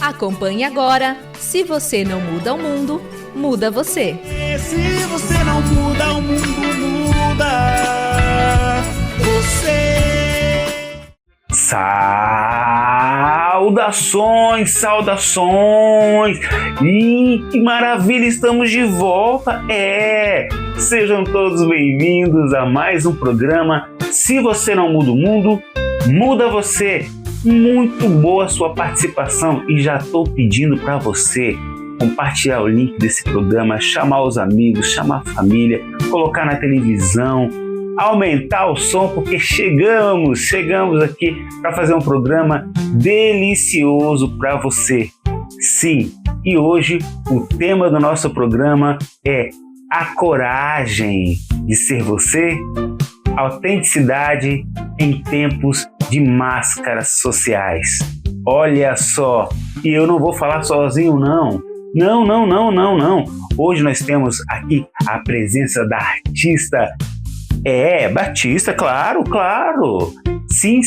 Acompanhe agora. Se você não muda o mundo, muda você. Se você não muda, o mundo muda você. Saudações, saudações! Que maravilha, estamos de volta! Sejam todos bem-vindos a mais um programa Se Você Não Muda o Mundo, Muda Você! Muito boa a sua participação e já estou pedindo para você compartilhar o link desse programa, chamar os amigos, chamar a família, colocar na televisão, aumentar o som, porque chegamos aqui para fazer um programa delicioso para você. Sim, e hoje o tema do nosso programa é a coragem de ser você, autenticidade em tempos de máscaras sociais. Olha só, e eu não vou falar sozinho não. Não. Hoje nós temos aqui a presença da artista Batista, claro. Sim,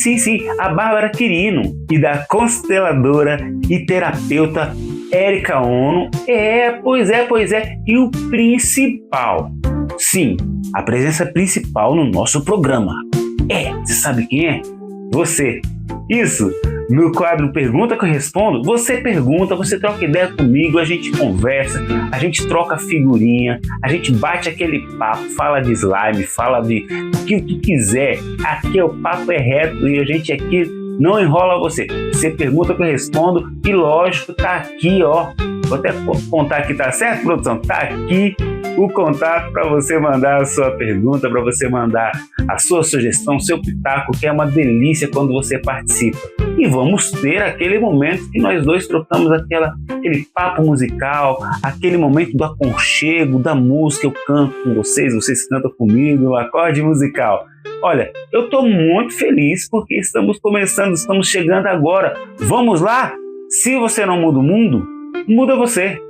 a Bárbara Quirino e da consteladora e terapeuta Érica Ono. Pois é. E o principal, sim, a presença principal no nosso programa. Você sabe quem é? Você. Isso, no quadro Pergunta que eu Respondo, você pergunta, você troca ideia comigo, a gente conversa, a gente troca figurinha, a gente bate aquele papo, fala de slime, fala de o que quiser. Aqui o papo é reto e a gente aqui não enrola você. Você pergunta que eu respondo e lógico, tá aqui, ó. Vou até contar aqui, tá certo, produção? Tá aqui o contato para você mandar a sua pergunta, para você mandar a sua sugestão, o seu pitaco, que é uma delícia quando você participa. E vamos ter aquele momento que nós dois trocamos aquele papo musical, aquele momento do aconchego, da música. Eu canto com vocês cantam comigo, o acorde musical. Olha, eu estou muito feliz porque estamos chegando agora. Vamos lá? Se você não muda o mundo, muda você.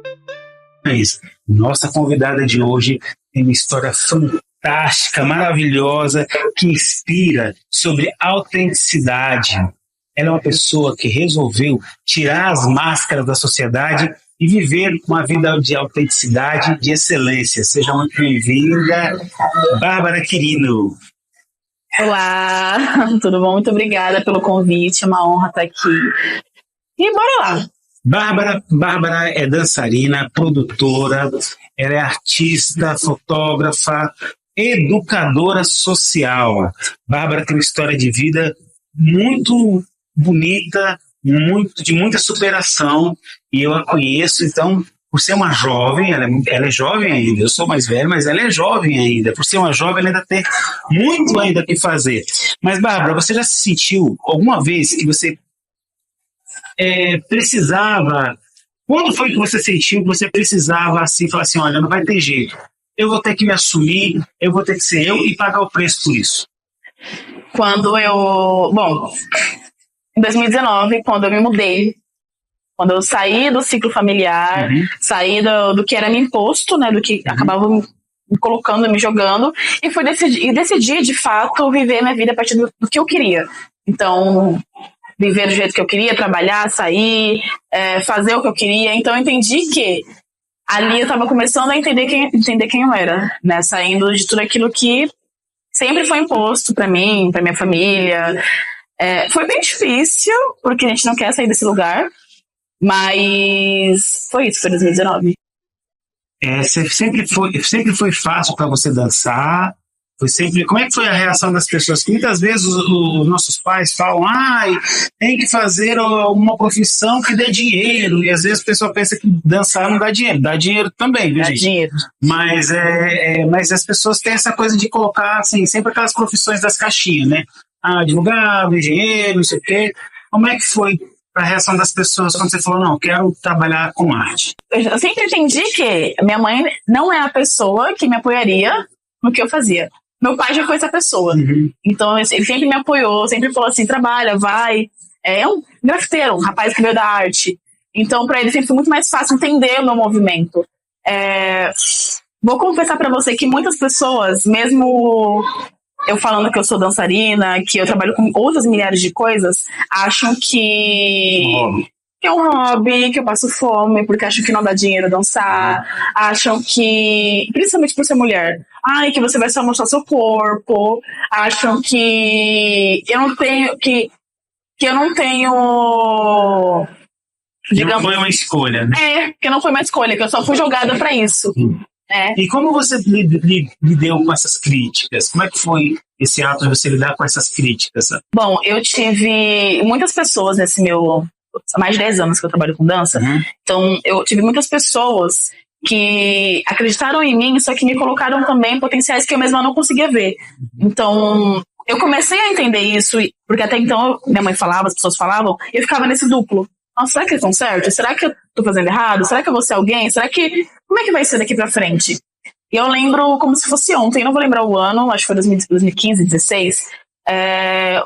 É isso. Nossa convidada de hoje tem uma história fantástica, maravilhosa, que inspira sobre autenticidade. Ela é uma pessoa que resolveu tirar as máscaras da sociedade e viver uma vida de autenticidade, de excelência. Seja muito bem-vinda, Bárbara Quirino. Olá, tudo bom? Muito obrigada pelo convite, é uma honra estar aqui. E bora lá! Bárbara é dançarina, produtora, ela é artista, fotógrafa, educadora social. Bárbara tem uma história de vida muito bonita, de muita superação, e eu a conheço, então, por ser uma jovem, ela é jovem ainda, eu sou mais velho, mas ela é jovem ainda, por ser uma jovem ela ainda tem muito ainda que fazer. Mas Bárbara, você já se sentiu alguma vez que você precisava, quando foi que você sentiu que você precisava assim, falar assim, olha, não vai ter jeito, eu vou ter que me assumir, eu vou ter que ser eu e pagar o preço por isso? Em 2019, quando eu me mudei, quando eu saí do ciclo familiar, saí do que era me imposto, né, do que acabava me colocando, me jogando, e decidi, de fato, viver minha vida a partir do que eu queria. Então, viver do jeito que eu queria, trabalhar, sair, fazer o que eu queria. Então eu entendi que ali eu estava começando a entender quem eu era, né? Saindo de tudo aquilo que sempre foi imposto para mim, para minha família. Foi bem difícil, porque a gente não quer sair desse lugar, mas foi 2019. Sempre foi fácil para você dançar? Como é que foi a reação das pessoas? Que muitas vezes os nossos pais falam, tem que fazer uma profissão que dê dinheiro, e às vezes a pessoa pensa que dançar não dá dinheiro também, viu, gente? Dinheiro. Mas as pessoas têm essa coisa de colocar, assim, sempre aquelas profissões das caixinhas, né? Advogado, engenheiro, não sei o quê. Como é que foi a reação das pessoas quando você falou, não, quero trabalhar com arte? Eu sempre entendi que minha mãe não é a pessoa que me apoiaria no que eu fazia. Meu pai já foi essa pessoa. Então, ele sempre me apoiou, sempre falou assim, trabalha, vai. É um grafiteiro, um rapaz que veio da arte. Então, para ele sempre foi muito mais fácil entender o meu movimento. Vou confessar para você que muitas pessoas, mesmo eu falando que eu sou dançarina, que eu trabalho com outras milhares de coisas, acham que é um hobby, que eu passo fome, porque acham que não dá dinheiro dançar, acham que, principalmente por ser mulher, que você vai só mostrar seu corpo, acham que eu não tenho, que eu não tenho, digamos... Não foi uma escolha, né? Que não foi uma escolha, que eu só fui jogada pra isso. E como você lidou com essas críticas? Como é que foi esse ato de você lidar com essas críticas? Bom, eu tive muitas pessoas nesse meu... Há mais de 10 anos que eu trabalho com dança. Então, eu tive muitas pessoas que acreditaram em mim, só que me colocaram também em potenciais que eu mesma não conseguia ver. Então, eu comecei a entender isso, porque até então minha mãe falava, as pessoas falavam, e eu ficava nesse duplo. Nossa, será que eles estão certos? Será que eu tô fazendo errado? Será que eu vou ser alguém? Como é que vai ser daqui pra frente? E eu lembro como se fosse ontem, não vou lembrar o ano, acho que foi 2015, 2016.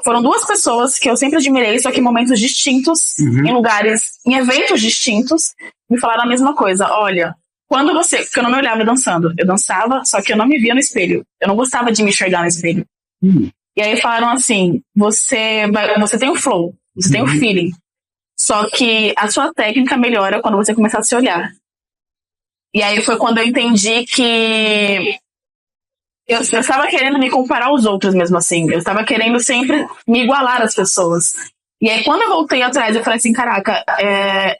Foram duas pessoas que eu sempre admirei, só que em momentos distintos, em lugares, em eventos distintos, me falaram a mesma coisa. Olha, porque eu não me olhava dançando, eu dançava, só que eu não me via no espelho. Eu não gostava de me enxergar no espelho. E aí falaram assim, você tem o flow, você tem o feeling, só que a sua técnica melhora quando você começar a se olhar. E aí foi quando eu entendi que eu estava querendo me comparar aos outros mesmo assim. Eu estava querendo sempre me igualar às pessoas. E aí quando eu voltei atrás, eu falei assim, caraca,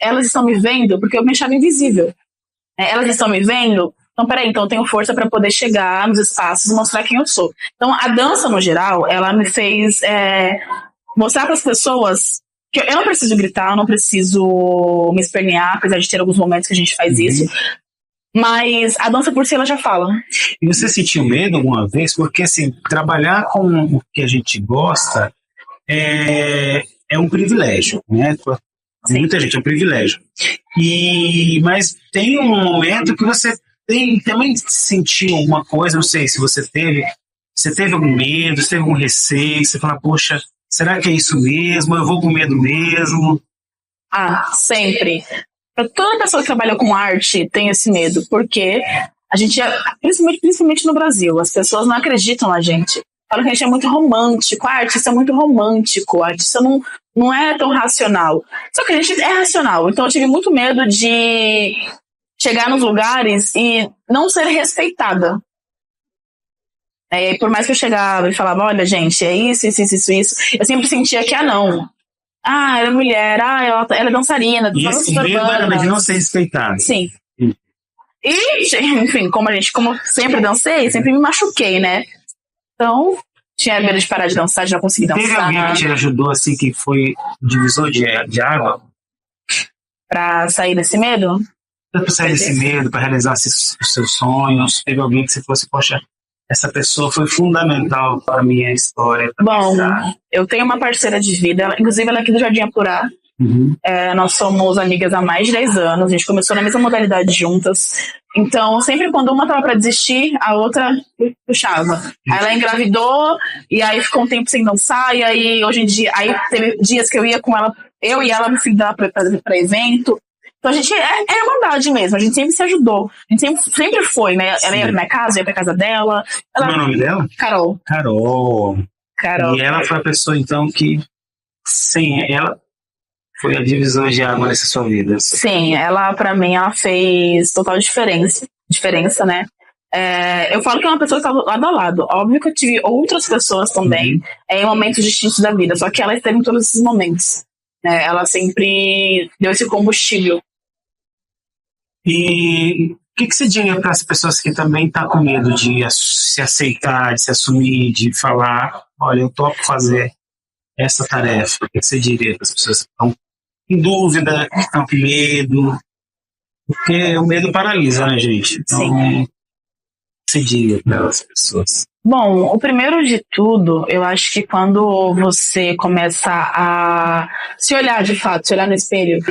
elas estão me vendo porque eu me achava invisível. Elas estão me vendo? Então, peraí, então eu tenho força para poder chegar nos espaços e mostrar quem eu sou. Então, a dança, no geral, ela me fez mostrar para as pessoas que eu não preciso gritar, eu não preciso me espernear, apesar de ter alguns momentos que a gente faz isso. Mas a dança por si, ela já fala. E você sentiu medo alguma vez? Porque, assim, trabalhar com o que a gente gosta é um privilégio, né? Muita gente, é um privilégio. Mas tem um momento que você também sentiu alguma coisa, não sei se você teve algum medo, você teve algum receio, você fala, poxa, será que é isso mesmo? Eu vou com medo mesmo? Sempre. Toda pessoa que trabalha com arte tem esse medo, porque a gente, principalmente no Brasil, as pessoas não acreditam na gente. Falam que a gente é muito romântico, a artista é muito romântico, a artista não é tão racional. Só que a gente é racional, então eu tive muito medo de chegar nos lugares e não ser respeitada. Por mais que eu chegava e falava, olha gente, é isso, eu sempre sentia que não. Ela é mulher, ela é dançarina. E esse medo era de não ser respeitada. Sim. E, enfim, como sempre dancei, sempre me machuquei, né? Então, tinha medo de parar de dançar, de não conseguir dançar. Teve alguém que te ajudou, assim, que foi divisor de água? Pra sair desse medo? Pra sair desse medo, pra realizar os seus sonhos. Teve alguém que você fosse, poxa, essa pessoa foi fundamental para a minha história. Bom, eu tenho uma parceira de vida, inclusive ela é aqui do Jardim Apurá. Nós somos amigas há mais de 10 anos, a gente começou na mesma modalidade juntas. Então, sempre quando uma estava para desistir, a outra puxava. Aí ela engravidou, e aí ficou um tempo sem dançar, e aí hoje em dia, aí teve dias que eu ia com ela, eu e ela me fui dar para evento. Então a gente é irmandade mesmo, a gente sempre se ajudou. A gente sempre foi, né? Ela ia pra minha casa, eu ia pra casa dela. Como é o nome dela? Carol. E ela foi a pessoa, então, que sem ela foi a divisão de água nessa sua vida. Sim, ela, pra mim, ela fez total diferença, né? Eu falo que é uma pessoa que estava lado a lado. Óbvio que eu tive outras pessoas também, em momentos distintos da vida, só que ela esteve em todos esses momentos. Ela sempre deu esse combustível. E o que você diria para as pessoas que também estão com medo de se aceitar, de se assumir, de falar, olha, eu topo fazer essa tarefa? O que você diria para as pessoas que estão em dúvida, que estão com medo? Porque o medo paralisa, né, gente? Então, sim. O que você diria para as pessoas? Bom, o primeiro de tudo, eu acho que quando você começa a se olhar de fato, se olhar no espelho,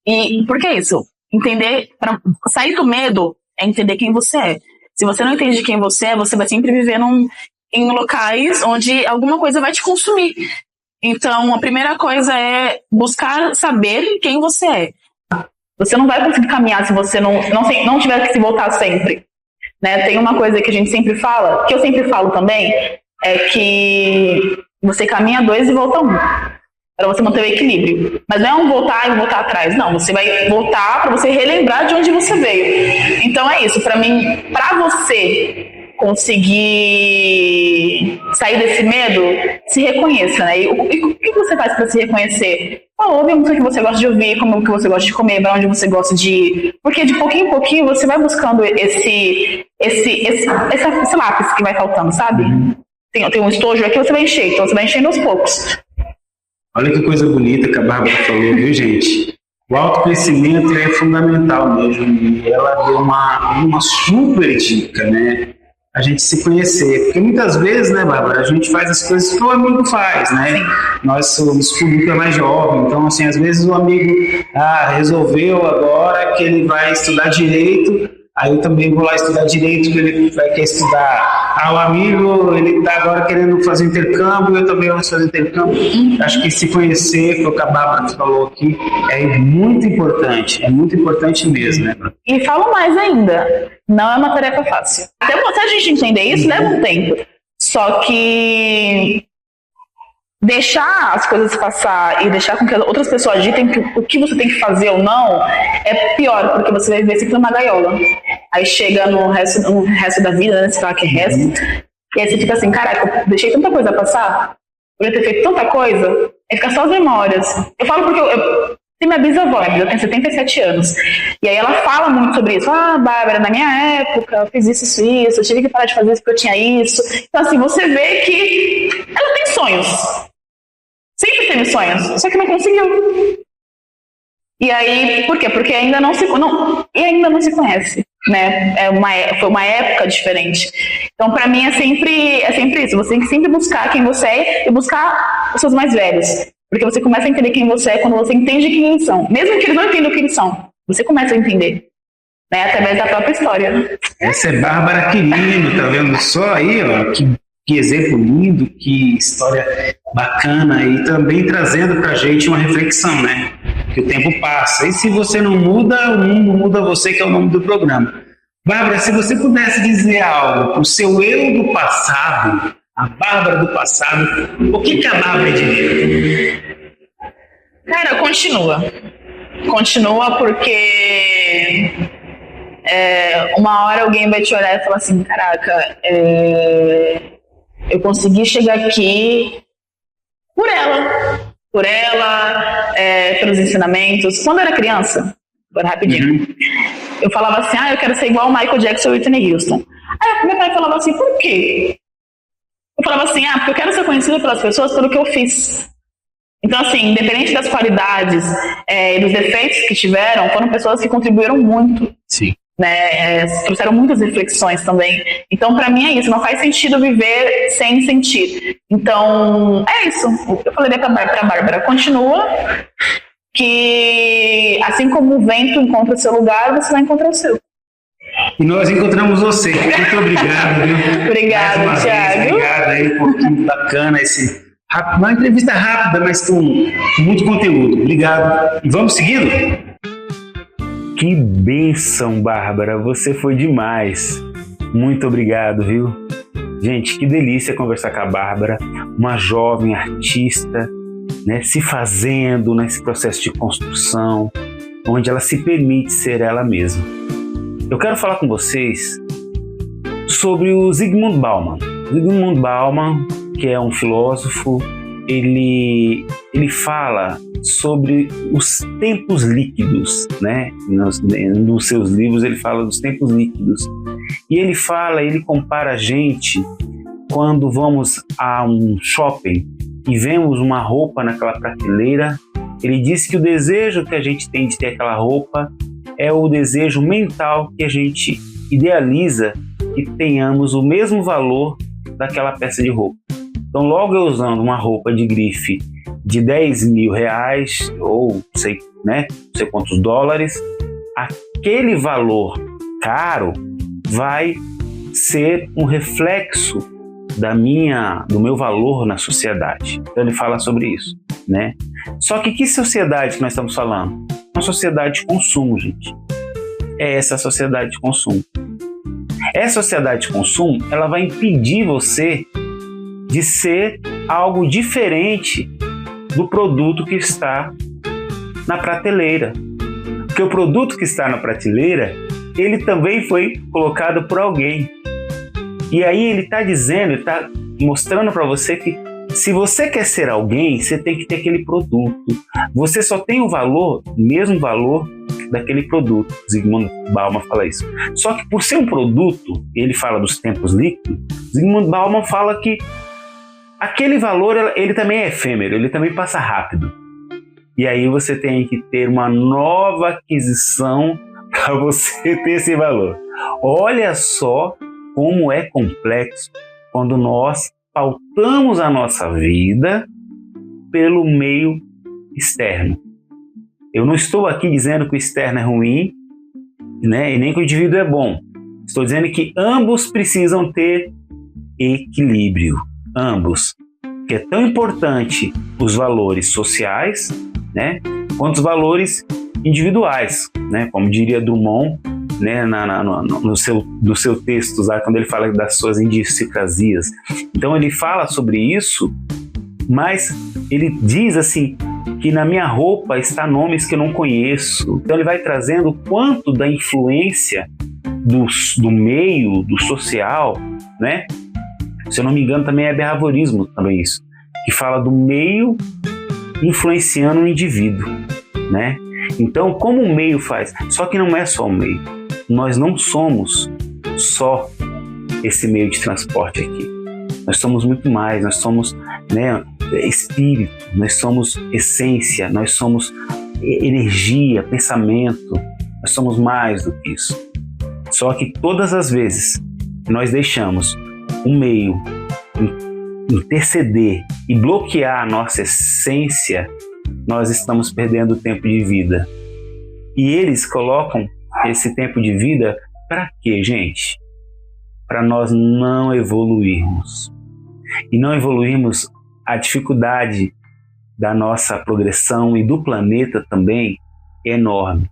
e por que isso? Entender, para sair do medo é entender quem você é. Se você não entende quem você é, você vai sempre viver em locais onde alguma coisa vai te consumir. Então, a primeira coisa é buscar saber quem você é. Você não vai conseguir caminhar se você não tiver que se voltar sempre. Né? Tem uma coisa que a gente sempre fala, que eu sempre falo também, é que você caminha 2 e volta 1. para você manter o equilíbrio. Mas não é um voltar e voltar atrás, não. Você vai voltar para você relembrar de onde você veio. Então é isso, para mim, para você conseguir sair desse medo, se reconheça, né? E o que você faz para se reconhecer? Ouve a música que você gosta de ouvir, como que você gosta de comer, para onde você gosta de ir. Porque de pouquinho em pouquinho você vai buscando esse lápis que vai faltando, sabe? Tem um estojo aqui, você vai encher, então você vai enchendo aos poucos. Olha que coisa bonita que a Bárbara falou, viu, gente? O autoconhecimento é fundamental mesmo. E ela deu uma super dica, né? A gente se conhecer. Porque muitas vezes, né, Bárbara, a gente faz as coisas que o amigo faz, né? Nós somos público mais jovem, então, assim, às vezes o amigo resolveu agora que ele vai estudar direito, aí eu também vou lá estudar direito, que ele quer estudar. O amigo, ele está agora querendo fazer intercâmbio, eu também vou fazer intercâmbio. Acho que se conhecer, foi o que a Bárbara falou aqui, é muito importante mesmo, né? E falo mais ainda, não é uma tarefa fácil. Até a gente entender isso, leva um tempo. Só que deixar as coisas passar e deixar com que outras pessoas ditem o que você tem que fazer ou não é pior, porque você vai viver sempre numa gaiola. Aí chega no resto da vida, né? Você fala que é resto. E aí você fica assim, caraca, eu deixei tanta coisa passar, podia ter feito tanta coisa, aí fica só as memórias. Eu falo porque eu tenho minha bisavó, eu tenho 77 anos. E aí ela fala muito sobre isso. Bárbara, na minha época, eu fiz isso, eu tive que parar de fazer isso porque eu tinha isso. Então assim, você vê que ela tem sonhos. Sempre teve sonhos, só que não conseguiu. E aí, por quê? Porque ainda não se conhece, né? Foi uma época diferente. Então, para mim, é sempre isso. Você tem que sempre buscar quem você é e buscar os seus mais velhos. Porque você começa a entender quem você é quando você entende quem eles são. Mesmo que eles não entendam quem eles são, você começa a entender, né? Através da própria história. Essa é Bárbara Quirino, tá vendo só aí, ó? Que exemplo lindo, que história bacana, e também trazendo pra gente uma reflexão, né? Que o tempo passa. E se você não muda, o mundo muda você, que é o nome do programa. Bárbara, se você pudesse dizer algo pro seu eu do passado, a Bárbara do passado, o que a Bárbara diria? Cara, continua. Continua porque uma hora alguém vai te olhar e falar assim, caraca, eu consegui chegar aqui por ela, pelos ensinamentos. Quando eu era criança, agora rapidinho, eu falava assim, eu quero ser igual ao Michael Jackson e Whitney Houston. Aí meu pai falava assim, por quê? Eu falava assim, porque eu quero ser conhecida pelas pessoas pelo que eu fiz. Então, assim, independente das qualidades e dos defeitos que tiveram, foram pessoas que contribuíram muito. Sim. Né, trouxeram muitas reflexões também. Então, para mim é isso, não faz sentido viver sem sentir. Então, é isso. Eu falei pra Bárbara, continua, que assim como o vento encontra o seu lugar, você vai encontrar o seu. E nós encontramos você. Muito obrigado, viu? Obrigado, Thiago. Obrigado aí, um pouquinho bacana uma entrevista rápida, mas com muito conteúdo. Obrigado. E vamos seguindo? Que bênção, Bárbara, você foi demais. Muito obrigado, viu? Gente, que delícia conversar com a Bárbara, uma jovem artista, né, se fazendo nesse processo de construção, onde ela se permite ser ela mesma. Eu quero falar com vocês sobre o Zygmunt Bauman. Zygmunt Bauman, que é um filósofo, ele fala sobre os tempos líquidos, né? Nos seus livros ele fala dos tempos líquidos. E ele compara a gente quando vamos a um shopping e vemos uma roupa naquela prateleira. Ele diz que o desejo que a gente tem de ter aquela roupa é o desejo mental que a gente idealiza que tenhamos o mesmo valor daquela peça de roupa. Então, logo eu usando uma roupa de grife de 10 mil reais, ou não sei quantos dólares, aquele valor caro vai ser um reflexo do meu valor na sociedade. Então ele fala sobre isso, né? Só que sociedade que nós estamos falando? Uma sociedade de consumo, gente. É essa sociedade de consumo. Essa sociedade de consumo, ela vai impedir você de ser algo diferente do produto que está na prateleira. Porque o produto que está na prateleira, ele também foi colocado por alguém. E aí ele está dizendo, ele está mostrando para você que se você quer ser alguém, você tem que ter aquele produto. Você só tem o valor, o mesmo valor daquele produto. Zygmunt Bauman fala isso. Só que por ser um produto, ele fala dos tempos líquidos, Zygmunt Bauman fala que aquele valor, ele também é efêmero, ele também passa rápido. E aí você tem que ter uma nova aquisição para você ter esse valor. Olha só como é complexo quando nós pautamos a nossa vida pelo meio externo. Eu não estou aqui dizendo que o externo é ruim, né, e nem que o indivíduo é bom. Estou dizendo que ambos precisam ter equilíbrio. Ambos. Que é tão importante os valores sociais, né, quanto os valores individuais, né, como diria Drummond, né, no seu texto, quando ele fala das suas idiosincrasias. Então ele fala sobre isso, mas ele diz assim, que na minha roupa está nomes que eu não conheço. Então ele vai trazendo o quanto da influência do meio, do social, né? Se eu não me engano também é behaviorismo também isso, que fala do meio influenciando o indivíduo, né? Então como o meio faz? Só que não é só o meio. Nós não somos só esse meio de transporte aqui. Nós somos muito mais, nós somos, né, espírito, nós somos essência, nós somos energia, pensamento, nós somos mais do que isso. Só que todas as vezes que nós deixamos o meio interceder e bloquear a nossa essência, nós estamos perdendo tempo de vida. E eles colocam esse tempo de vida para quê, gente? Para nós não evoluirmos. E não evoluirmos, a dificuldade da nossa progressão e do planeta também é enorme.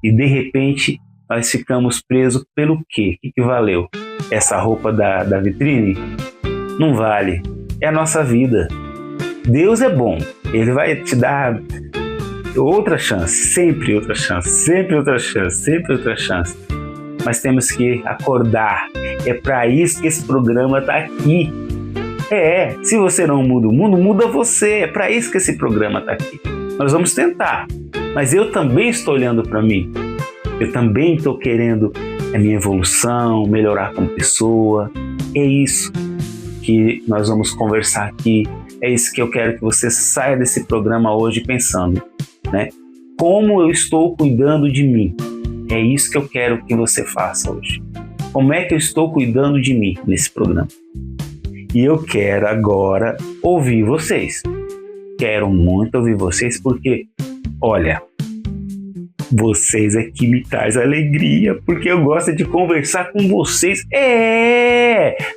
E de repente nós ficamos presos pelo quê? O que valeu? Essa roupa da vitrine? Não vale. É a nossa vida. Deus é bom. Ele vai te dar outra chance, sempre outra chance, sempre outra chance, sempre outra chance. Mas temos que acordar. É para isso que esse programa está aqui. Se você não muda o mundo, muda você. É para isso que esse programa está aqui. Nós vamos tentar. Mas eu também estou olhando para mim. Eu também estou querendo a minha evolução, melhorar como pessoa. É isso que nós vamos conversar aqui. É isso que eu quero que você saia desse programa hoje pensando, né? Como eu estou cuidando de mim? É isso que eu quero que você faça hoje. Como é que eu estou cuidando de mim nesse programa? E eu quero agora ouvir vocês. Quero muito ouvir vocês porque, olha, vocês aqui me trazem alegria, porque eu gosto de conversar com vocês.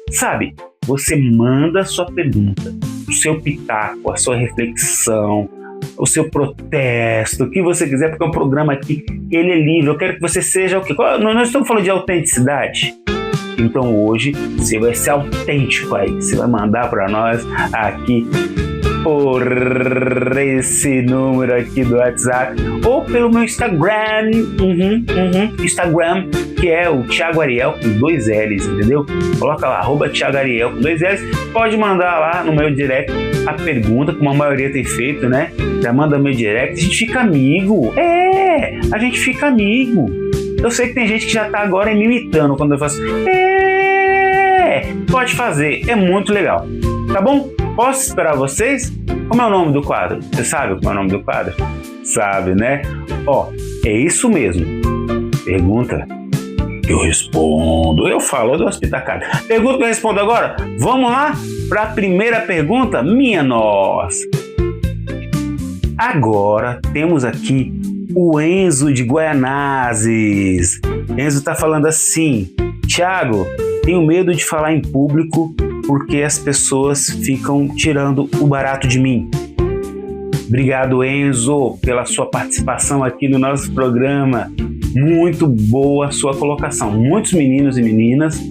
Sabe, você manda a sua pergunta, o seu pitaco, a sua reflexão, o seu protesto, o que você quiser, porque o programa aqui, ele é livre. Eu quero que você seja o quê? Nós estamos falando de autenticidade. Então hoje você vai ser autêntico aí. Você vai mandar para nós aqui por esse número aqui do WhatsApp ou pelo meu Instagram, Instagram, que é o Thiago Ariel com 2 L's, entendeu? Coloca lá, @Thiago Ariel com 2 L's. Pode mandar lá no meu direct a pergunta, como a maioria tem feito, né? Já manda no meu direct, a gente fica amigo. A gente fica amigo. Eu sei que tem gente que já tá agora me imitando quando eu faço. Pode fazer, é muito legal. Tá bom? Posso esperar vocês? Como é o nome do quadro? Você sabe como é o nome do quadro? Sabe, né? É isso mesmo. Pergunta, eu respondo. Eu falo, eu dou umas pitacadas. Pergunta que eu respondo agora? Vamos lá para a primeira pergunta? Minha nossa! Agora temos aqui o Enzo de Guaianazes. Enzo está falando assim: Thiago, tenho medo de falar em público porque as pessoas ficam tirando o barato de mim. Obrigado, Enzo, pela sua participação aqui no nosso programa. Muito boa a sua colocação. Muitos meninos e meninas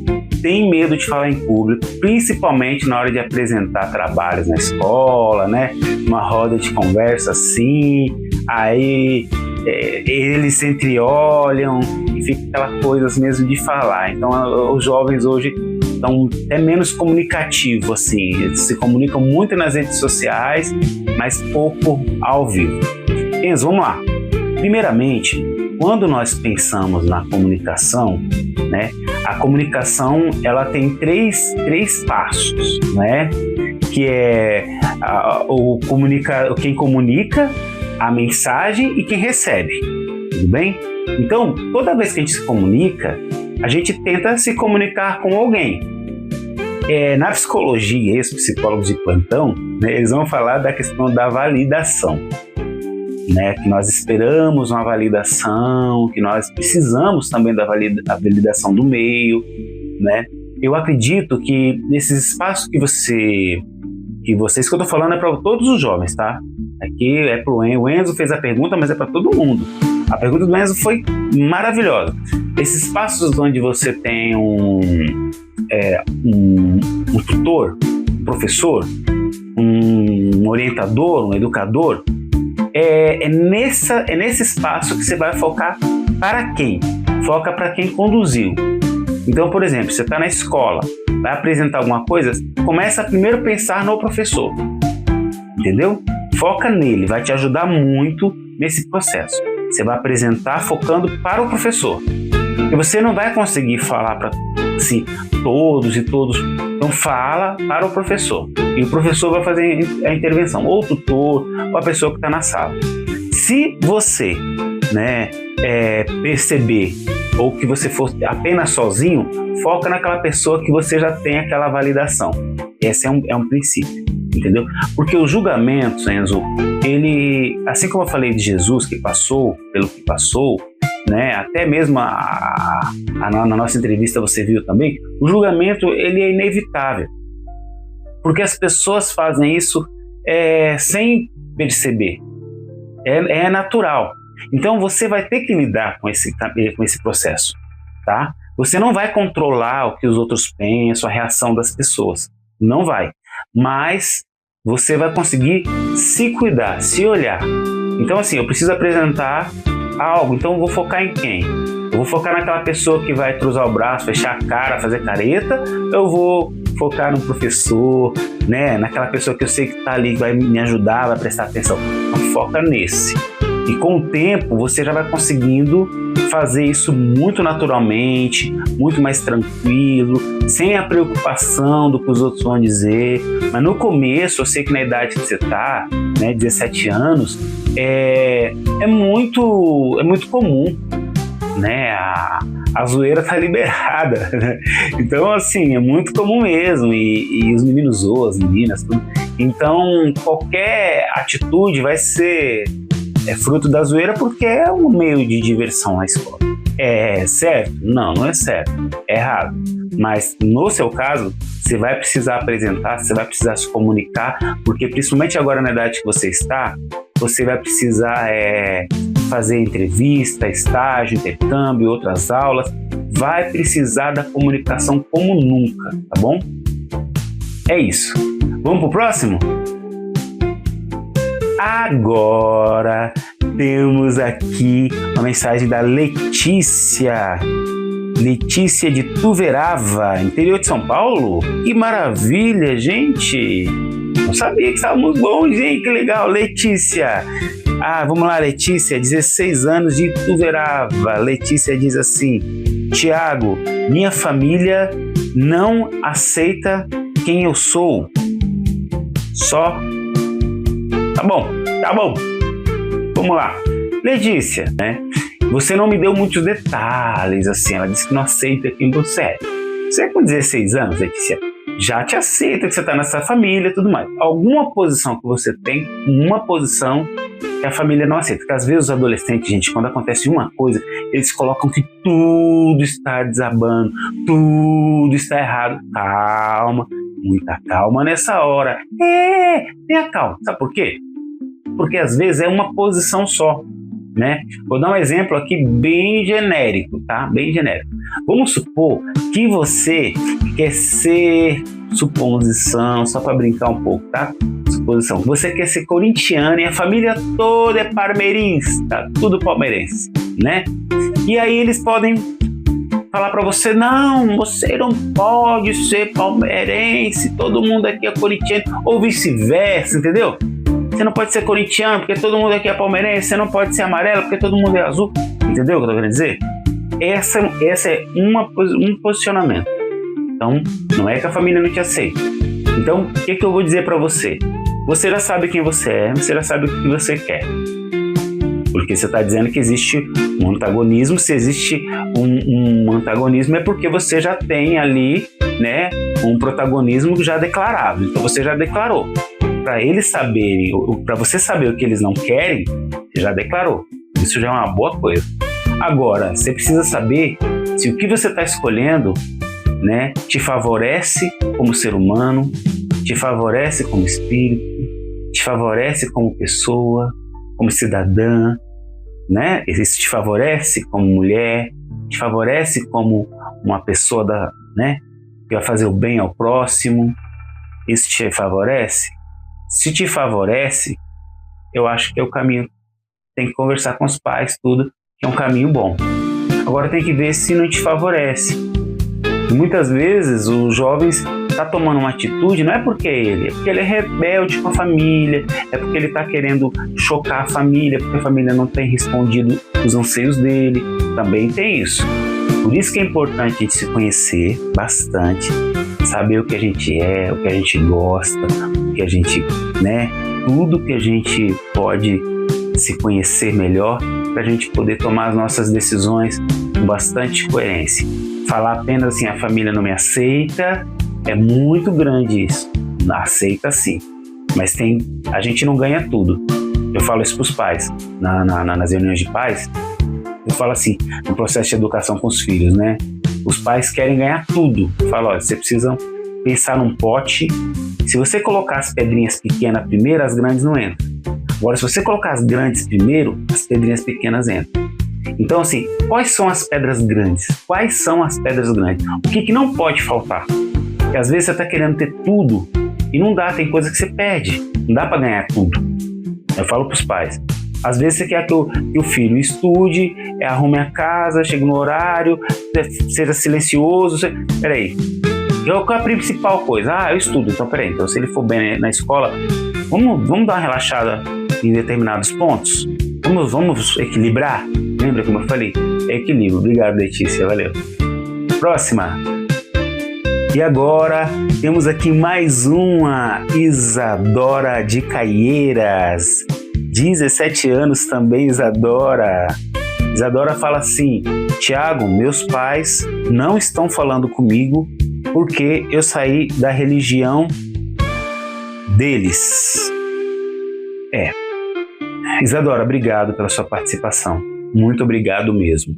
têm medo de falar em público, principalmente na hora de apresentar trabalhos na escola, né? Uma roda de conversa assim, aí eles se entreolham e fica aquela coisa mesmo de falar. Então os jovens hoje estão até menos comunicativos, assim, eles se comunicam muito nas redes sociais, mas pouco ao vivo. Enzo, vamos lá. Primeiramente, quando nós pensamos na comunicação, né, a comunicação ela tem três passos, né, que é quem comunica, a mensagem e quem recebe, tudo bem? Então, toda vez que a gente se comunica, a gente tenta se comunicar com alguém. Na psicologia, os psicólogos de plantão, né, eles vão falar da questão da validação, né, que nós esperamos uma validação, que nós precisamos também da validação do meio, né? Eu acredito que nesses espaços que isso que eu tô falando é para todos os jovens, tá? Aqui é pro Enzo. O Enzo fez a pergunta, mas é para todo mundo. A pergunta do Enzo foi maravilhosa. Esses espaços onde você tem um tutor, um professor, um orientador, um educador, é nesse espaço que você vai focar para quem? Foca para quem conduziu. Então, por exemplo, você está na escola, vai apresentar alguma coisa, começa a primeiro pensar no professor, entendeu? Foca nele, vai te ajudar muito nesse processo. Você vai apresentar focando para o professor. E você não vai conseguir falar para todos e todos. Então fala para o professor. E o professor vai fazer a intervenção, ou o tutor, ou a pessoa que está na sala. Se você, né, perceber, ou que você for apenas sozinho, foca naquela pessoa que você já tem aquela validação. Esse é um princípio, entendeu? Porque os julgamentos, Enzo, ele, assim como eu falei de Jesus, que passou pelo que passou, né, até mesmo na nossa entrevista você viu também, o julgamento ele é inevitável, porque as pessoas fazem isso sem perceber, é natural. Então você vai ter que lidar com esse processo, tá? Você não vai controlar o que os outros pensam, a reação das pessoas, não vai, mas você vai conseguir se cuidar, se olhar. Então assim, eu preciso apresentar algo, então eu vou focar em quem? Eu vou focar naquela pessoa que vai cruzar o braço, fechar a cara, fazer careta, eu vou focar no professor, né? Naquela pessoa que eu sei que está ali, que vai me ajudar, vai prestar atenção. Então foca nesse. E com o tempo você já vai conseguindo fazer isso muito naturalmente, muito mais tranquilo, sem a preocupação do que os outros vão dizer. Mas no começo, eu sei que na idade que você está, né, 17 anos, é muito comum, né? A zoeira tá liberada, né? Então, assim, é muito comum mesmo, e os meninos zoam, as meninas, tudo. Então, qualquer atitude vai ser fruto da zoeira, porque é um meio de diversão na escola. É certo? Não é certo. É errado. Mas, no seu caso, você vai precisar apresentar, você vai precisar se comunicar, porque principalmente agora na idade que você está, você vai precisar fazer entrevista, estágio, intercâmbio, outras aulas. Vai precisar da comunicação como nunca, tá bom? É isso. Vamos pro próximo? Agora temos aqui uma mensagem da Letícia. Letícia de Tuverava, interior de São Paulo. Que maravilha, gente! Não sabia que estávamos bons, hein? Que legal, Letícia! Vamos lá, Letícia, 16 anos de Tuverava. Letícia diz assim: Tiago, minha família não aceita quem eu sou. Só. Tá bom. Vamos lá. Letícia, né? Você não me deu muitos detalhes, assim. Ela disse que não aceita quem você é. Você com 16 anos, Letícia, já te aceita que você está nessa família e tudo mais. Alguma posição que você tem, uma posição que a família não aceita. Porque às vezes os adolescentes, gente, quando acontece uma coisa, eles colocam que tudo está desabando, tudo está errado. Calma, muita calma nessa hora. Tenha calma. Sabe por quê? Porque às vezes é uma posição só. né? Vou dar um exemplo aqui bem genérico, tá? Bem genérico. Vamos supor que você quer ser, suposição, só para brincar um pouco, tá? Suposição. Você quer ser corintiano e a família toda é palmeirense, tá? Tudo palmeirense, né? E aí eles podem falar para você, não, você não pode ser palmeirense, todo mundo aqui é corintiano, ou vice-versa, entendeu? Você não pode ser corintiano porque todo mundo aqui é palmeirense, você não pode ser amarelo porque todo mundo é azul, entendeu o que eu tô querendo dizer? Essa é um posicionamento. Então, não é que a família não te aceita. Então, o que eu vou dizer para você? Você já sabe quem você é, você já sabe o que você quer. Porque você está dizendo que existe um antagonismo. Se existe um antagonismo é porque você já tem ali, né, um protagonismo já declarado. Então você já declarou. Para eles saberem, para você saber o que eles não querem, você já declarou. Isso já é uma boa coisa. Agora, você precisa saber se o que você está escolhendo, né, te favorece como ser humano, te favorece como espírito, te favorece como pessoa, como cidadã, né? Isso te favorece como mulher, te favorece como uma pessoa né, que vai fazer o bem ao próximo. Isso te favorece? Se te favorece, eu acho que é o caminho. Tem que conversar com os pais, tudo, que é um caminho bom. Agora tem que ver se não te favorece. E muitas vezes os jovens está tomando uma atitude, não é porque é porque ele é rebelde com a família, é porque ele está querendo chocar a família, porque a família não tem respondido os anseios dele. Também tem isso. Por isso que é importante a gente se conhecer bastante, saber o que a gente é, o que a gente gosta, o que a gente, né, tudo que a gente pode se conhecer melhor para a gente poder tomar as nossas decisões com bastante coerência. Falar apenas assim, a família não me aceita, é muito grande isso. Aceita sim, mas a gente não ganha tudo. Eu falo isso para os pais, nas reuniões de pais, eu falo assim, no processo de educação com os filhos, né? Os pais querem ganhar tudo. Eu falo, olha, você precisa pensar num pote. Se você colocar as pedrinhas pequenas primeiro, as grandes não entram. Agora, se você colocar as grandes primeiro, as pedrinhas pequenas entram. Então, assim, quais são as pedras grandes? Quais são as pedras grandes? O que não pode faltar? Porque às vezes você está querendo ter tudo e não dá, tem coisa que você perde. Não dá para ganhar tudo. Eu falo para os pais. Às vezes você quer que o filho estude, arrume a casa, chegue no horário, seja silencioso. Peraí, qual é a principal coisa? Eu estudo, então peraí. Então se ele for bem na escola, vamos dar uma relaxada em determinados pontos? Vamos equilibrar? Lembra como eu falei? É equilíbrio. Obrigado, Letícia. Valeu. Próxima. E agora temos aqui mais uma Isadora de Caieiras. 17 anos também, Isadora. Isadora fala assim: Tiago, meus pais não estão falando comigo porque eu saí da religião deles. Isadora, obrigado pela sua participação. Muito obrigado mesmo.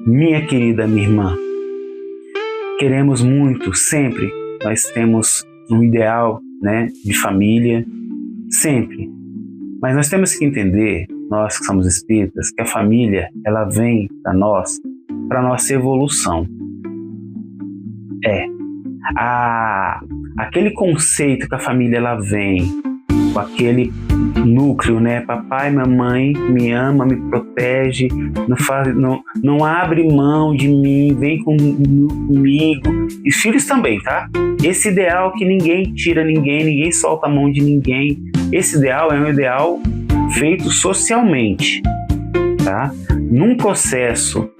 Minha querida, minha irmã, queremos muito, sempre. Nós temos um ideal, né, de família, sempre. Mas nós temos que entender, nós que somos espíritas, que a família, ela vem para nossa evolução. Aquele conceito que a família, ela vem com aquele núcleo, né? Papai, mamãe me ama, me protege, não abre mão de mim, vem comigo. E os filhos também, tá? Esse ideal que ninguém tira ninguém solta a mão de ninguém. Esse ideal é um ideal feito socialmente, tá? Num processo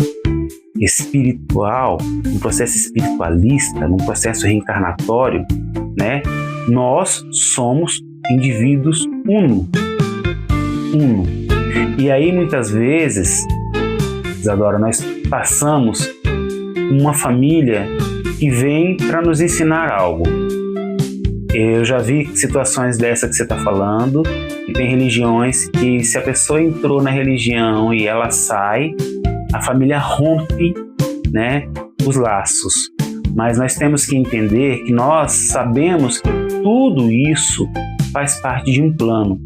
espiritual, num processo espiritualista, num processo reencarnatório, né? Nós somos indivíduos uno. E aí muitas vezes, Isadora, nós passamos uma família que vem para nos ensinar algo. Eu já vi situações dessa que você está falando, e tem religiões que se a pessoa entrou na religião e ela sai, a família rompe, né, os laços. Mas nós temos que entender que nós sabemos que tudo isso faz parte de um plano.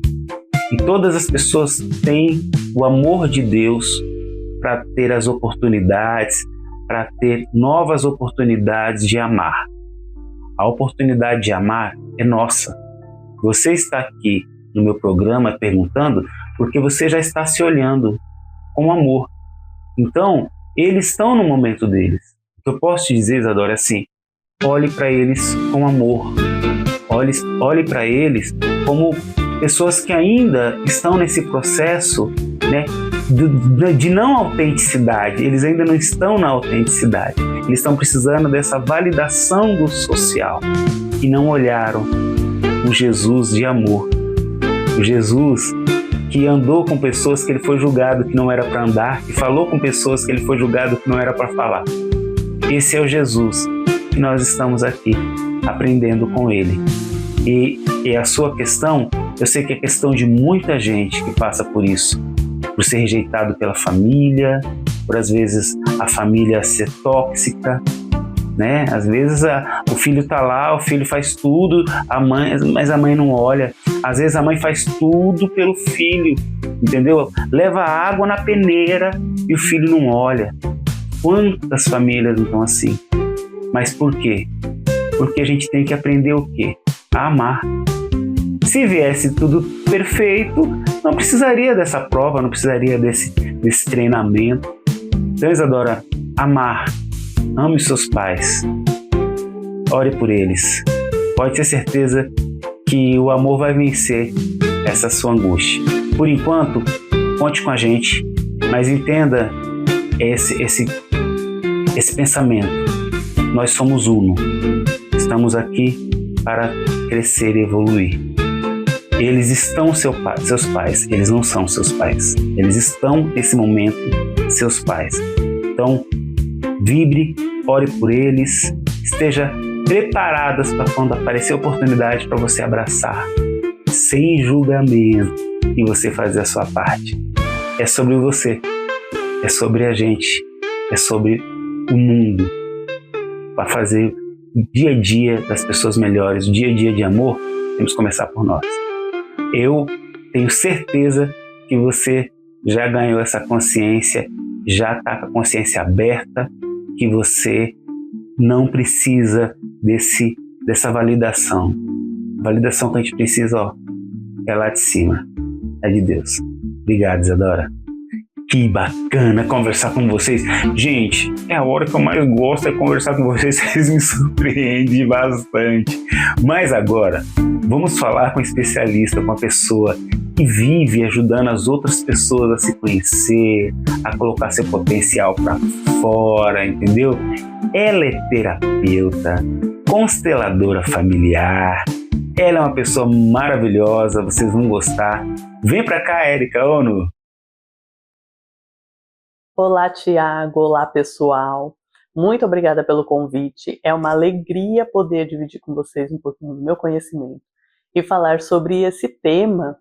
E todas as pessoas têm o amor de Deus para ter as oportunidades, para ter novas oportunidades de amar. A oportunidade de amar é nossa. Você está aqui no meu programa perguntando porque você já está se olhando com amor. Então, eles estão no momento deles. O que eu posso te dizer, Isadora, é assim: olhe para eles com amor. Olhe para eles como pessoas que ainda estão nesse processo, né, de não autenticidade. Eles ainda não estão na autenticidade. Eles estão precisando dessa validação do social. E não olharam o Jesus de amor. O Jesus que andou com pessoas que ele foi julgado que não era para andar, que falou com pessoas que ele foi julgado que não era para falar. Esse é o Jesus que nós estamos aqui aprendendo com ele. E a sua questão, eu sei que é questão de muita gente que passa por isso, por ser rejeitado pela família, por às vezes a família ser tóxica, né? Às vezes o filho está lá, o filho faz tudo, mas a mãe não olha. Às vezes a mãe faz tudo pelo filho, entendeu? Leva água na peneira e o filho não olha. Quantas famílias não estão assim? Mas por quê? Porque a gente tem que aprender o quê? A amar. Se viesse tudo perfeito, não precisaria dessa prova, não precisaria desse treinamento. Então, Isadora, amar. Ame seus pais. Ore por eles. Pode ter certeza que o amor vai vencer essa sua angústia. Por enquanto, conte com a gente, mas entenda esse pensamento. Nós somos uno. Estamos aqui para crescer e evoluir. Eles estão seus pais, eles não são seus pais. Eles estão, nesse momento, seus pais. Então, vibre, ore por eles, esteja preparadas para quando aparecer a oportunidade para você abraçar, sem julgamento, e você fazer a sua parte. É sobre você, é sobre a gente, é sobre o mundo. Para fazer o dia a dia das pessoas melhores, o dia a dia de amor, temos que começar por nós. Eu tenho certeza que você já ganhou essa consciência, já está com a consciência aberta, que você não precisa dessa validação. A validação que a gente precisa, é lá de cima, é de Deus. Obrigado, Isadora. Que bacana conversar com vocês. Gente, é a hora que eu mais gosto, é conversar com vocês. Vocês me surpreendem bastante. Mas agora, vamos falar com um especialista, com uma pessoa que vive ajudando as outras pessoas a se conhecer, a colocar seu potencial para fora, entendeu? Ela é terapeuta, consteladora familiar. Ela é uma pessoa maravilhosa, vocês vão gostar. Vem pra cá, Érica, ONU. Olá, Tiago. Olá, pessoal. Muito obrigada pelo convite. É uma alegria poder dividir com vocês um pouquinho do meu conhecimento e falar sobre esse tema,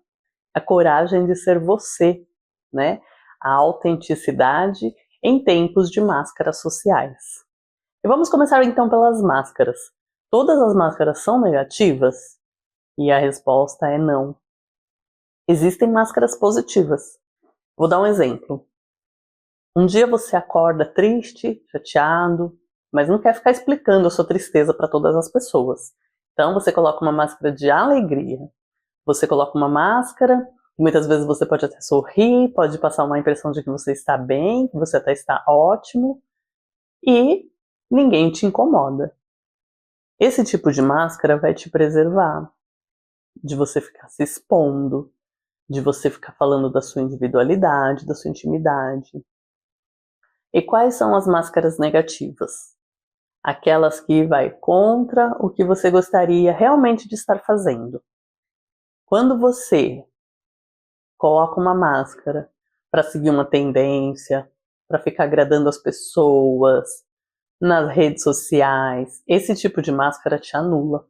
a coragem de ser você, né? A autenticidade em tempos de máscaras sociais. E vamos começar então pelas máscaras. Todas as máscaras são negativas? E a resposta é não. Existem máscaras positivas. Vou dar um exemplo. Um dia você acorda triste, chateado, mas não quer ficar explicando a sua tristeza para todas as pessoas. Então você coloca uma máscara de alegria. Você coloca uma máscara, muitas vezes você pode até sorrir, pode passar uma impressão de que você está bem, que você até está ótimo, e ninguém te incomoda. Esse tipo de máscara vai te preservar de você ficar se expondo, de você ficar falando da sua individualidade, da sua intimidade. E quais são as máscaras negativas? Aquelas que vai contra o que você gostaria realmente de estar fazendo. Quando você coloca uma máscara para seguir uma tendência, para ficar agradando as pessoas, nas redes sociais, esse tipo de máscara te anula.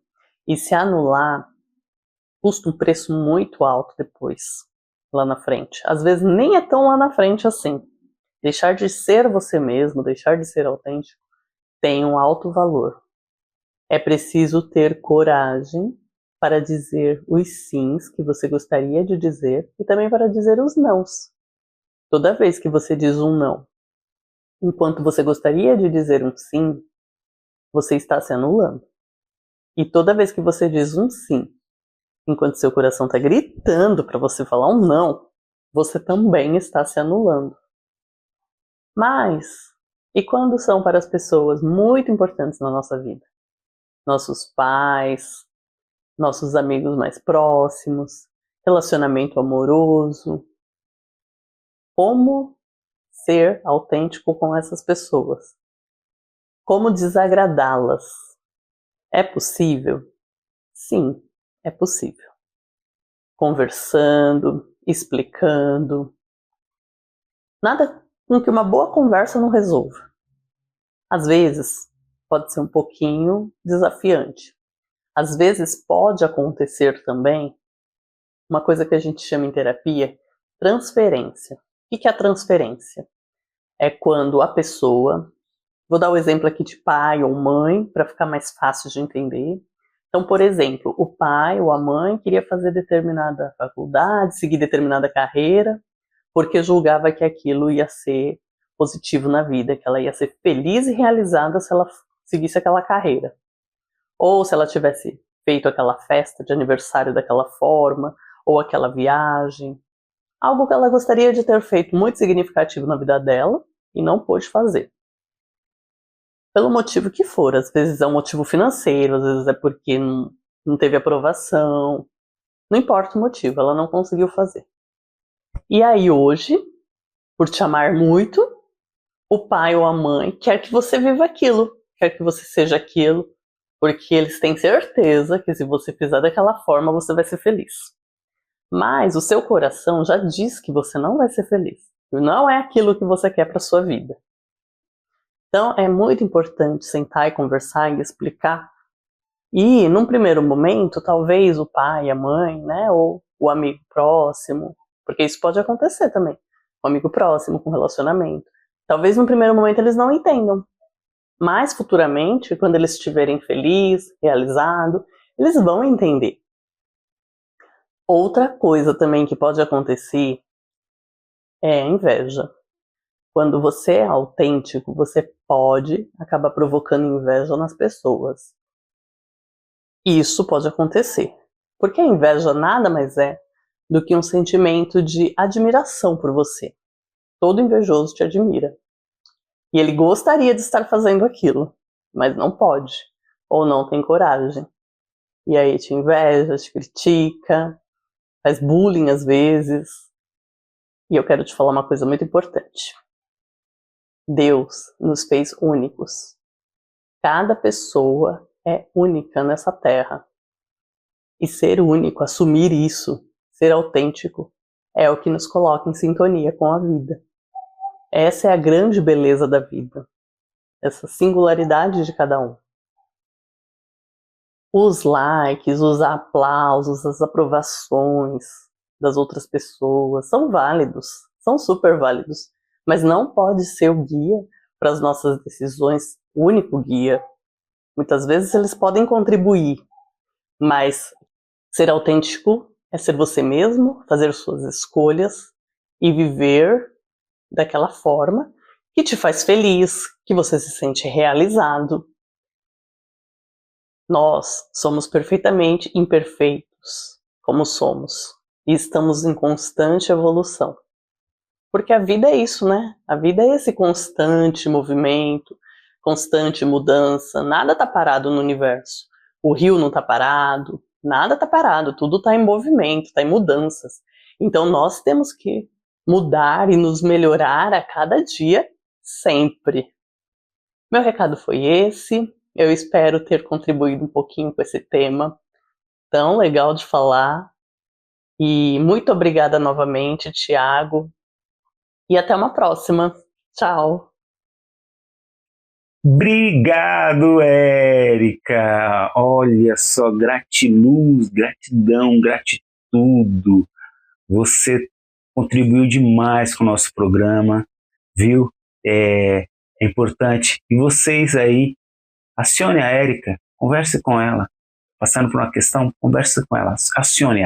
E se anular, custa um preço muito alto depois, lá na frente. Às vezes nem é tão lá na frente assim. Deixar de ser você mesmo, deixar de ser autêntico, tem um alto valor. É preciso ter coragem para dizer os sims que você gostaria de dizer e também para dizer os nãos. Toda vez que você diz um não, enquanto você gostaria de dizer um sim, você está se anulando. E toda vez que você diz um sim, enquanto seu coração está gritando para você falar um não, você também está se anulando. Mas, e quando são para as pessoas muito importantes na nossa vida? Nossos pais, nossos amigos mais próximos, relacionamento amoroso. Como ser autêntico com essas pessoas? Como desagradá-las? É possível? Sim, é possível. Conversando, explicando. Nada com que uma boa conversa não resolva. Às vezes, pode ser um pouquinho desafiante. Às vezes, pode acontecer também uma coisa que a gente chama em terapia, transferência. O que é a transferência? É quando a pessoa, vou dar o exemplo aqui de pai ou mãe, para ficar mais fácil de entender. Então, por exemplo, o pai ou a mãe queria fazer determinada faculdade, seguir determinada carreira, porque julgava que aquilo ia ser positivo na vida, que ela ia ser feliz e realizada se ela seguisse aquela carreira. Ou se ela tivesse feito aquela festa de aniversário daquela forma, ou aquela viagem. Algo que ela gostaria de ter feito muito significativo na vida dela e não pôde fazer. Pelo motivo que for, às vezes é um motivo financeiro, às vezes é porque não teve aprovação, não importa o motivo, ela não conseguiu fazer. E aí hoje, por te amar muito, o pai ou a mãe quer que você viva aquilo, quer que você seja aquilo, porque eles têm certeza que se você fizer daquela forma, você vai ser feliz. Mas o seu coração já diz que você não vai ser feliz. Não é aquilo que você quer para sua vida. Então é muito importante sentar e conversar e explicar. E num primeiro momento, talvez o pai, a mãe, né, ou o amigo próximo, porque isso pode acontecer também, um amigo próximo com relacionamento. Talvez no primeiro momento eles não entendam. Mas futuramente, quando eles estiverem felizes, realizados, eles vão entender. Outra coisa também que pode acontecer é a inveja. Quando você é autêntico, você pode acabar provocando inveja nas pessoas. Isso pode acontecer. Porque a inveja nada mais é do que um sentimento de admiração por você. Todo invejoso te admira. E ele gostaria de estar fazendo aquilo, mas não pode, ou não tem coragem. E aí te inveja, te critica, faz bullying às vezes. E eu quero te falar uma coisa muito importante. Deus nos fez únicos. Cada pessoa é única nessa terra. E ser único, assumir isso, ser autêntico, é o que nos coloca em sintonia com a vida. Essa é a grande beleza da vida. Essa singularidade de cada um. Os likes, os aplausos, as aprovações das outras pessoas são válidos, são super válidos, mas não pode ser o guia para as nossas decisões, o único guia. Muitas vezes eles podem contribuir, mas ser autêntico é ser você mesmo, fazer suas escolhas e viver daquela forma que te faz feliz, que você se sente realizado. Nós somos perfeitamente imperfeitos, como somos, e estamos em constante evolução. Porque a vida é isso, né? A vida é esse constante movimento, constante mudança, nada está parado no universo. O rio não está parado, nada está parado, tudo está em movimento, está em mudanças. Então nós temos que mudar e nos melhorar a cada dia, sempre. Meu recado foi esse. Eu espero ter contribuído um pouquinho com esse tema tão legal de falar. E muito obrigada novamente, Thiago. E até uma próxima. Tchau. Obrigado, Érica. Olha só, gratiluz, gratidão, gratitude. Você contribuiu demais com o nosso programa, viu? É importante. E vocês aí, acione a Érica, converse com ela. passando por uma questão, conversa com ela, acione.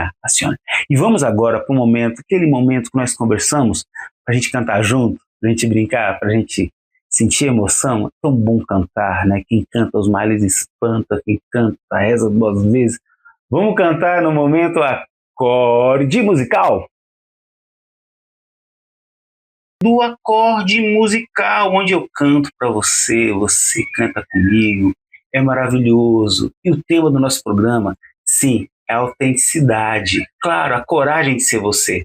E vamos agora para aquele momento que nós conversamos, para a gente cantar junto, para a gente brincar, para a gente sentir emoção. É tão bom cantar, né? Quem canta os males espanta, quem canta reza 2 vezes. Vamos cantar no momento acorde musical. Do acorde musical, onde eu canto para você, você canta comigo, é maravilhoso. E o tema do nosso programa, sim, é a autenticidade. Claro, a coragem de ser você.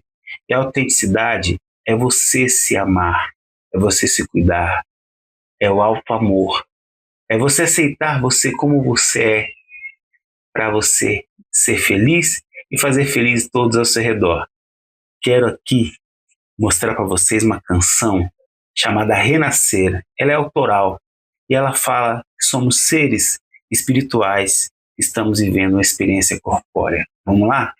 E a autenticidade é você se amar, é você se cuidar, é o alto amor, é você aceitar você como você é, para você ser feliz e fazer feliz todos ao seu redor. Quero aqui mostrar para vocês uma canção chamada Renascer. Ela é autoral e ela fala que somos seres espirituais que estamos vivendo uma experiência corpórea. Vamos lá?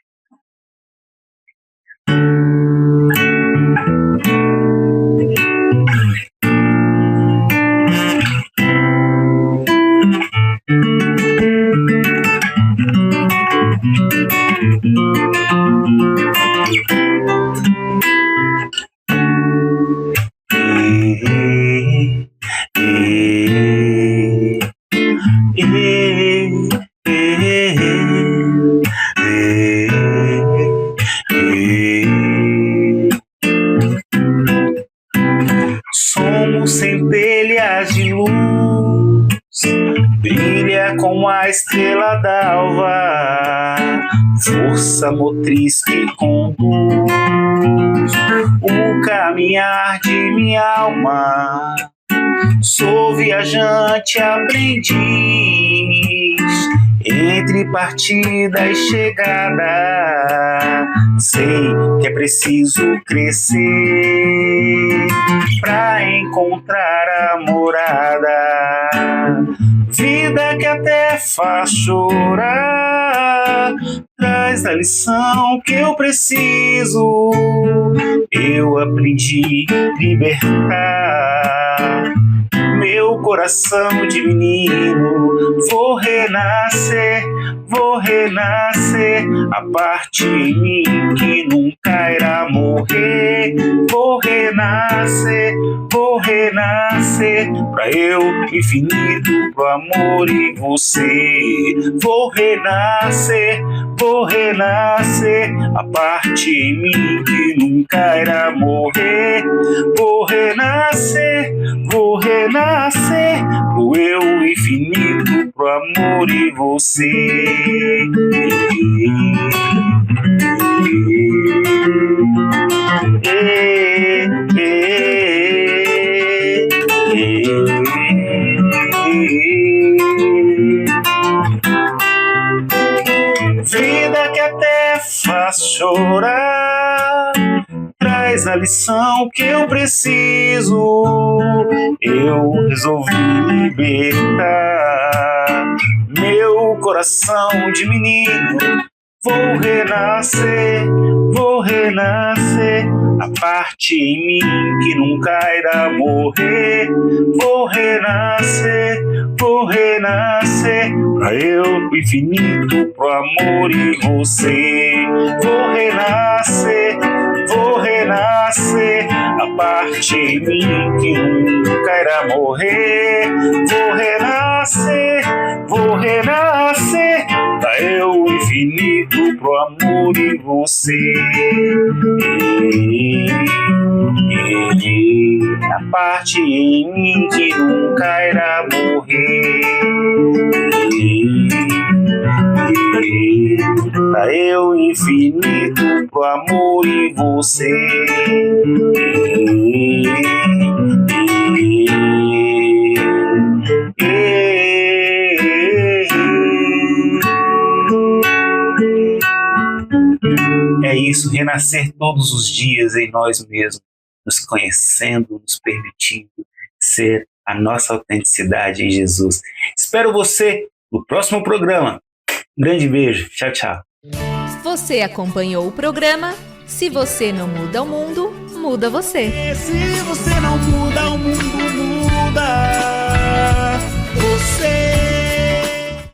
Somos centelhas de luz, brilha como a estrela d'alva, força motriz que conduz o caminhar de minha alma. Sou viajante aprendiz, entre partida e chegada. Sei que é preciso crescer pra encontrar a morada. Vida que até faz chorar, traz a lição que eu preciso. Eu aprendi a libertar meu coração de menino. Vou renascer, a parte em mim que nunca irá morrer. Vou renascer, pra eu infinito, pro amor e você. Vou renascer, a parte em mim que nunca irá morrer. Vou renascer, pro eu infinito, pro amor e você. Vida que até faz chorar, traz a lição que eu preciso. Eu resolvi libertar meu coração de menino. Vou renascer, a parte em mim que nunca irá morrer. Vou renascer, pra eu infinito, pro amor e você. Vou renascer, a parte em mim que nunca irá morrer. Vou renascer, pra eu infinito, pro amor e você. A parte em mim que nunca irá morrer. Pra eu infinito, pro amor e você. É isso, renascer todos os dias em nós mesmos, nos conhecendo, nos permitindo ser a nossa autenticidade em Jesus. Espero você no próximo programa. Um grande beijo. Tchau, tchau. Você acompanhou o programa Se Você Não Muda o Mundo, Muda Você. Se você não muda, o mundo muda você.